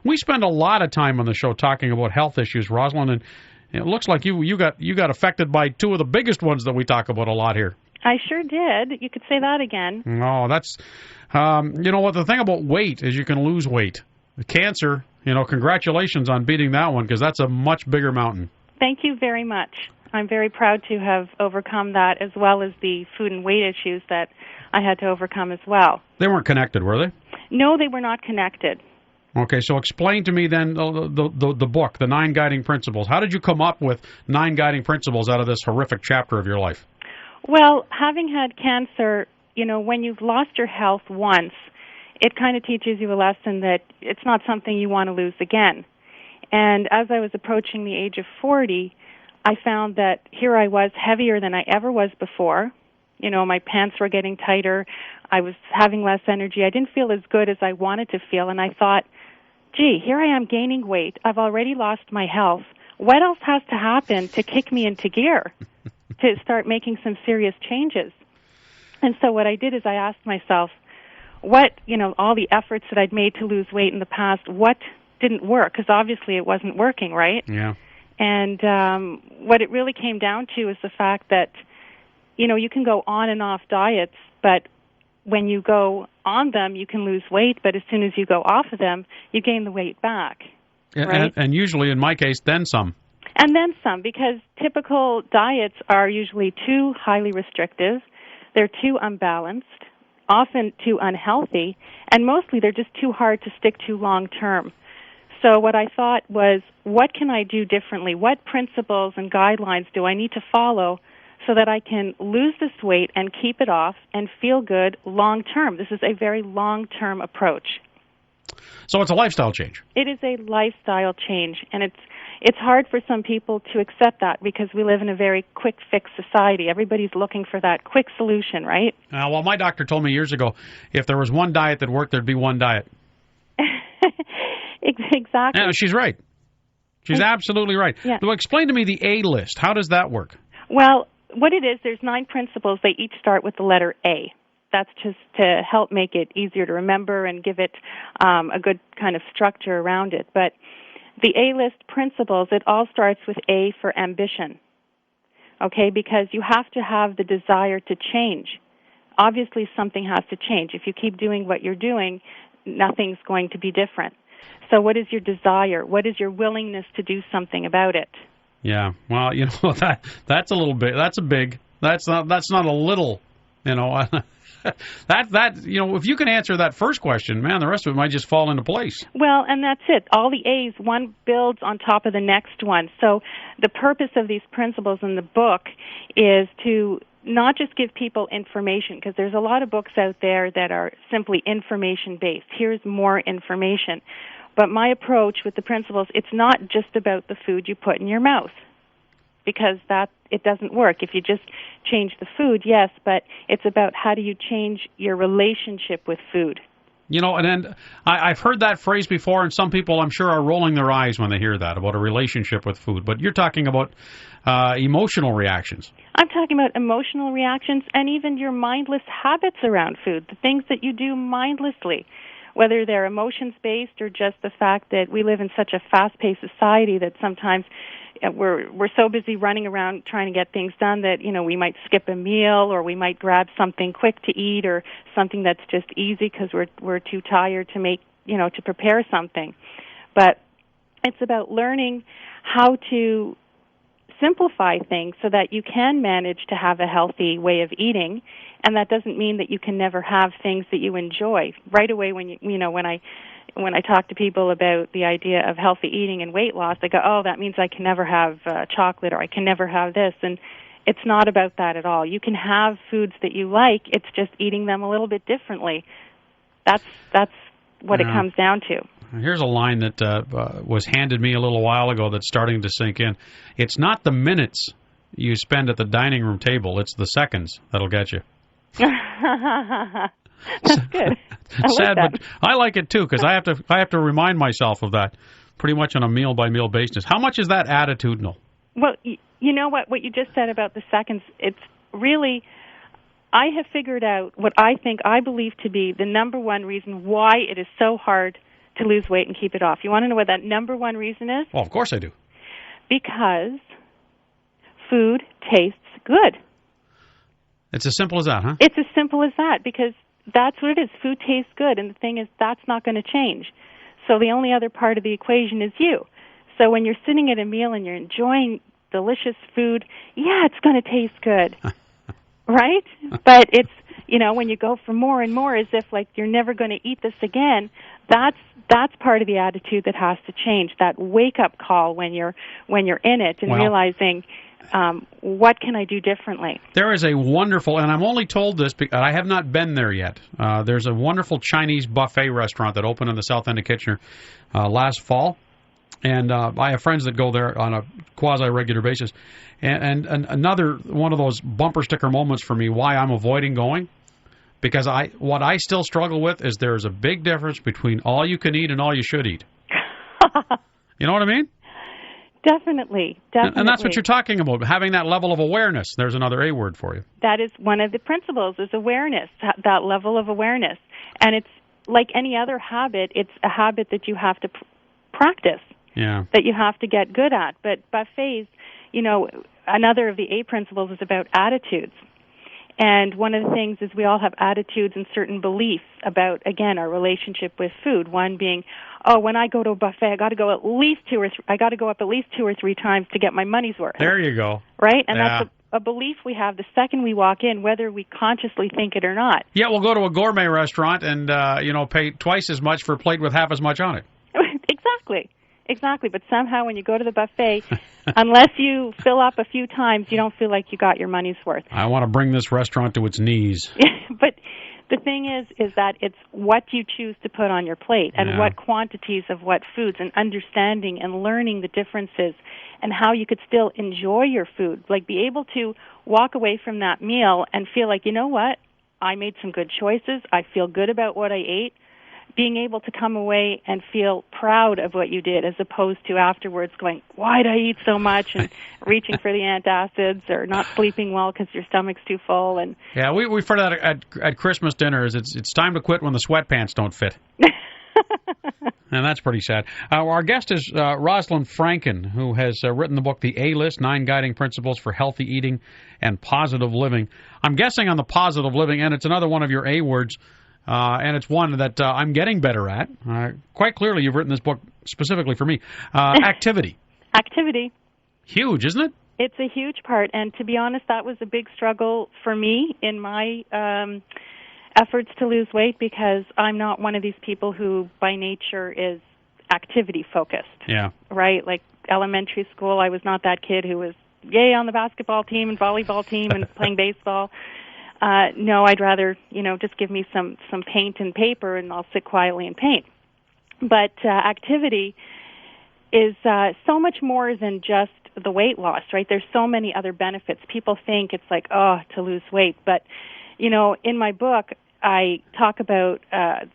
We spend a lot of time on the show talking about health issues, Roslyn, and it looks like you got affected by two of the biggest ones that we talk about a lot here. I sure did. You could say that again. Oh, that's, you know what, the thing about weight is you can lose weight. The cancer, congratulations on beating that one, because that's a much bigger mountain. Thank you very much. I'm very proud to have overcome that, as well as the food and weight issues that I had to overcome as well. They weren't connected, were they? No, they were not connected. Okay, so explain to me then the book, the 9 Guiding Principles. How did you come up with 9 guiding principles out of this horrific chapter of your life? Well, having had cancer, when you've lost your health once, it kind of teaches you a lesson that it's not something you want to lose again. And as I was approaching the age of 40, I found that here I was, heavier than I ever was before. My pants were getting tighter. I was having less energy. I didn't feel as good as I wanted to feel. And I thought, gee, here I am gaining weight. I've already lost my health. What else has to happen to kick me into gear to start making some serious changes? And so what I did is I asked myself, what, all the efforts that I'd made to lose weight in the past, what didn't work? Because obviously it wasn't working, right? Yeah. And what it really came down to is the fact that, you can go on and off diets, but when you go on them, you can lose weight, but as soon as you go off of them, you gain the weight back. Right? And usually, in my case, then some. And then some, because typical diets are usually too highly restrictive, they're too unbalanced, often too unhealthy, and mostly they're just too hard to stick to long term. So what I thought was, what can I do differently? What principles and guidelines do I need to follow so that I can lose this weight and keep it off and feel good long term? This is a very long-term approach. So it's a lifestyle change. It is a lifestyle change, and it's hard for some people to accept that because we live in a very quick fix society. Everybody's looking for that quick solution, right? Well, my doctor told me years ago, if there was one diet that worked, there'd be one diet. Exactly. Yeah, she's right. She's absolutely right. Yeah. So explain to me the A list. How does that work? Well, what it is, there's 9 principles. They each start with the letter A. That's just to help make it easier to remember and give it a good kind of structure around it. But the A-list principles, it all starts with A for ambition, okay, because you have to have the desire to change. Obviously, something has to change. If you keep doing what you're doing, nothing's going to be different. So what is your desire? What is your willingness to do something about it? Yeah, well, that's a little bit. That's a big. That's not a little. If you can answer that first question, man, the rest of it might just fall into place. Well, and that's it. All the A's, one builds on top of the next one. So the purpose of these principles in the book is to not just give people information, because there's a lot of books out there that are simply information-based. Here's more information. But my approach with the principles, it's not just about the food you put in your mouth, because it doesn't work. If you just change the food, yes, but it's about how do you change your relationship with food. And then I've heard that phrase before, and some people, I'm sure, are rolling their eyes when they hear that, about a relationship with food. But you're talking about emotional reactions. I'm talking about emotional reactions and even your mindless habits around food, the things that you do mindlessly, whether they're emotions-based or just the fact that we live in such a fast-paced society that sometimes we're so busy running around trying to get things done that, we might skip a meal, or we might grab something quick to eat, or something that's just easy because we're too tired to make, to prepare something. But it's about learning how to simplify things so that you can manage to have a healthy way of eating, and that doesn't mean that you can never have things that you enjoy. Right away when when I talk to people about the idea of healthy eating and weight loss, they go, oh, that means I can never have chocolate, or I can never have this. And it's not about that at all. You can have foods that you like. It's just eating them a little bit differently. That's what it comes down to. Here's a line that was handed me a little while ago that's starting to sink in. It's not the minutes you spend at the dining room table, it's the seconds that'll get you. That's good. Sad, but I like it too, because I have to remind myself of that pretty much on a meal by meal basis. How much is that attitudinal? Well, you know what you just said about the seconds. It's really, I have figured out what I believe to be the number one reason why it is so hard to lose weight and keep it off. You want to know what that number one reason is? Well, of course I do. Because food tastes good. It's as simple as that, huh? It's as simple as that, because that's what it is. Food tastes good, and the thing is, that's not going to change. So the only other part of the equation is you. So when you're sitting at a meal and you're enjoying delicious food, yeah, it's going to taste good, right? But it's, when you go for more and more as if like you're never going to eat this again, that's part of the attitude that has to change. That wake-up call when you're in it and realizing, what can I do differently? There is a wonderful, and I'm only told this because I have not been there yet. There's a wonderful Chinese buffet restaurant that opened in the south end of Kitchener last fall, and I have friends that go there on a quasi-regular basis. And another one of those bumper sticker moments for me, why I'm avoiding going, because what I still struggle with is there's a big difference between all you can eat and all you should eat. You know what I mean? Definitely. And that's what you're talking about, having that level of awareness. There's another A word for you. That is one of the principles, is awareness, that level of awareness. And it's like any other habit, it's a habit that you have to practice, that you have to get good at. But buffets, another of the A principles is about attitudes. And one of the things is we all have attitudes and certain beliefs about, again, our relationship with food. One being, when I go to a buffet, I got to go up at least 2 or 3 times to get my money's worth. There you go. Right? And that's a belief we have the second we walk in, whether we consciously think it or not. Yeah, we'll go to a gourmet restaurant and pay twice as much for a plate with half as much on it. Exactly, but somehow when you go to the buffet, unless you fill up a few times, you don't feel like you got your money's worth. I want to bring this restaurant to its knees. But the thing is that it's what you choose to put on your plate and what quantities of what foods, and understanding and learning the differences and how you could still enjoy your food. Like, be able to walk away from that meal and feel like, you know what, I made some good choices, I feel good about what I ate. Being able to come away and feel proud of what you did, as opposed to afterwards going, why did I eat so much, and reaching for the antacids, or not sleeping well because your stomach's too full. And yeah, we've heard that at Christmas dinners. It's time to quit when the sweatpants don't fit. And that's pretty sad. Our guest is Roslyn Franken, who has written the book, The A-List, 9 Guiding Principles for Healthy Eating and Positive Living. I'm guessing on the positive living, and it's another one of your A words, and it's one that I'm getting better at. Quite clearly, you've written this book specifically for me. Activity. Activity. Huge, isn't it? It's a huge part, and to be honest, that was a big struggle for me in my efforts to lose weight, because I'm not one of these people who, by nature, is activity-focused. Yeah. Right? Like elementary school, I was not that kid who was, yay, on the basketball team and volleyball team and playing baseball. No, I'd rather, just give me some paint and paper and I'll sit quietly and paint. But activity is so much more than just the weight loss, right? There's so many other benefits. People think it's like, to lose weight. But, in my book, I talk about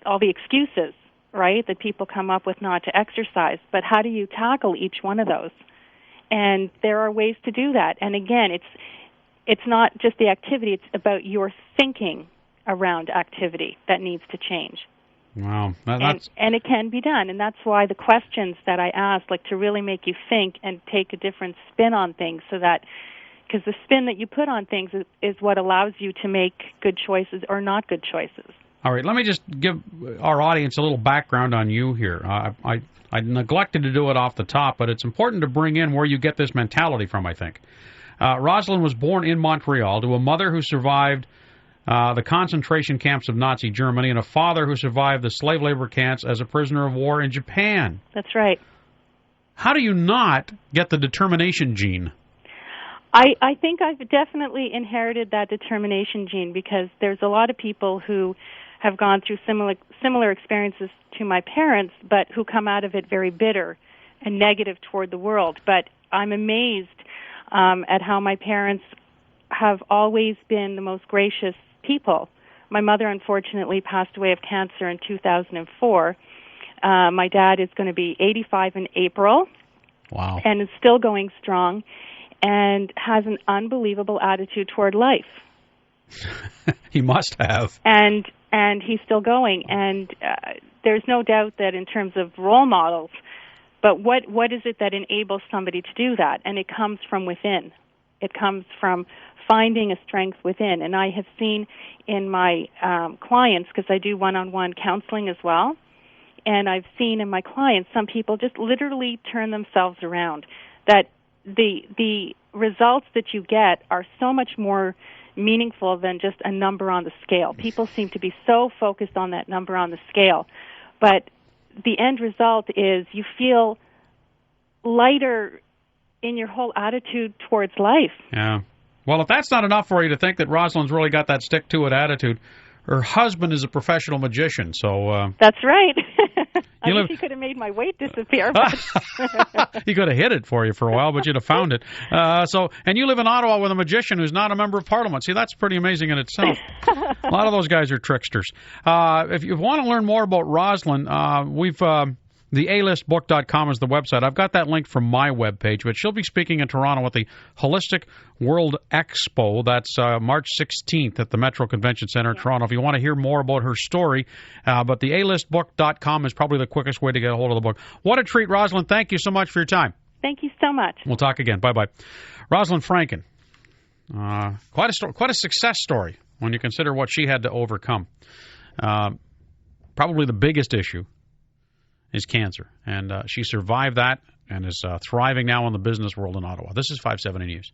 all the excuses, right, that people come up with not to exercise. But how do you tackle each one of those? And there are ways to do that. And again, it's not just the activity, it's about your thinking around activity that needs to change. Wow. And it can be done. And that's why the questions that I ask, like, to really make you think and take a different spin on things, so that, because the spin that you put on things is what allows you to make good choices or not good choices. All right, let me just give our audience a little background on you here. I neglected to do it off the top, but it's important to bring in where you get this mentality from, I think. Roslyn was born in Montreal to a mother who survived the concentration camps of Nazi Germany and a father who survived the slave labor camps as a prisoner of war in Japan. That's right. How do you not get the determination gene? I think I've definitely inherited that determination gene, because there's a lot of people who have gone through similar experiences to my parents, but who come out of it very bitter and negative toward the world. But I'm amazed at how my parents have always been the most gracious people. My mother, unfortunately, passed away of cancer in 2004. My dad is going to be 85 in April. Wow. And is still going strong and has an unbelievable attitude toward life. He must have. And and he's still going. And there's no doubt that in terms of role models, but what is it that enables somebody to do that? And it comes from within. It comes from finding a strength within. And I have seen in my clients, because I do one-on-one counseling as well, and I've seen in my clients some people just literally turn themselves around, that the results that you get are so much more meaningful than just a number on the scale. People seem to be so focused on that number on the scale. But the end result is you feel lighter in your whole attitude towards life. Yeah. Well, if that's not enough for you to think that Roslyn's really got that stick-to-it attitude, her husband is a professional magician, so... That's right. I wish he could have made my weight disappear. He could have hid it for you for a while, but you'd have found it. And you live in Ottawa with a magician who's not a member of Parliament. See, that's pretty amazing in itself. A lot of those guys are tricksters. If you want to learn more about Roslyn, the alistbook.com is the website. I've got that link from my webpage, but she'll be speaking in Toronto at the Holistic World Expo. That's March 16th at the Metro Convention Center in Toronto. If you want to hear more about her story, but the alistbook.com is probably the quickest way to get a hold of the book. What a treat, Roslyn. Thank you so much for your time. Thank you so much. We'll talk again. Bye-bye. Roslyn Franken. Quite a success story when you consider what she had to overcome. Probably the biggest issue is cancer, and she survived that and is thriving now in the business world in Ottawa. This is 570 News.